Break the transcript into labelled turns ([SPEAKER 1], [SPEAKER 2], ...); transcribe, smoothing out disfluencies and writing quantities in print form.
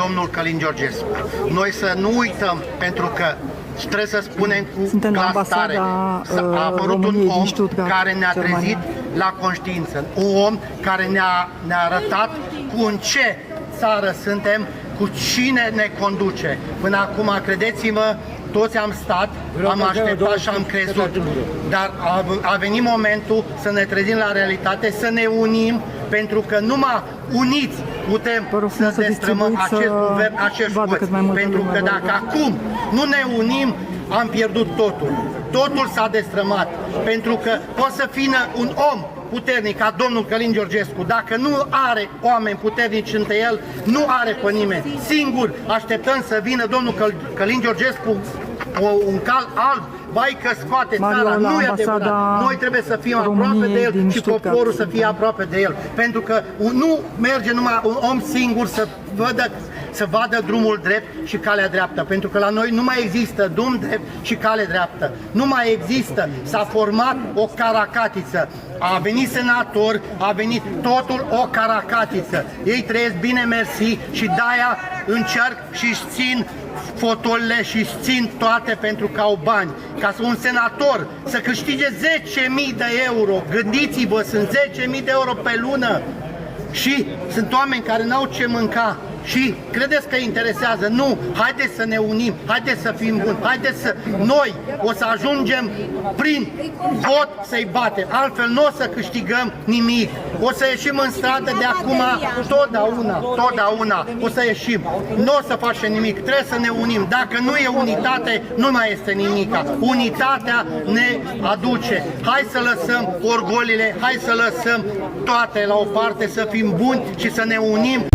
[SPEAKER 1] domnul Călin Georgescu. Noi să nu uităm, pentru că trebuie să spunem cu glas tare, a apărut un om care ne-a trezit la conștiință, un om care ne-a arătat cu în ce țară suntem, cu cine ne conduce. Până acum, credeți-mă, toți am stat, am așteptat și am crezut, dar a venit momentul să ne trezim la realitate, să ne unim, pentru că numai uniți putem să destrămăm acest guvern, acest juc. Pentru că dacă acum nu ne unim, am pierdut totul. Totul s-a destrămat, pentru că poate să fie un om puternic ca domnul Călin Georgescu, dacă nu are oameni puternici între el, nu are pe nimeni. Singur așteptăm să vină domnul Călin Georgescu, un cal alb, vai că scoate țara, nu e adevărat. Noi trebuie să fim aproape de el și poporul să fie aproape de el, pentru că nu merge numai un om singur să vadă drumul drept și calea dreaptă, pentru că la noi nu mai există drum drept și cale dreaptă. Nu mai există, s-a format o caracatiță. A venit senator, a venit totul o caracatiță. Ei trăiesc bine mersi și de-aia încerc și-și țin fotolele și țin toate pentru că au bani. Ca un senator să câștige 10.000 de euro, gândiți-vă, sunt 10.000 de euro pe lună și sunt oameni care n-au ce mânca. Și credeți că interesează? Nu! Haideți să ne unim, haideți să fim buni, haideți să... Noi o să ajungem prin vot să-i batem, altfel nu o să câștigăm nimic. O să ieșim în stradă de acum totdeauna o să ieșim. Nu o să facem nimic, trebuie să ne unim. Dacă nu e unitate, nu mai este nimica. Unitatea ne aduce. Hai să lăsăm orgolile, hai să lăsăm toate la o parte, să fim buni și să ne unim.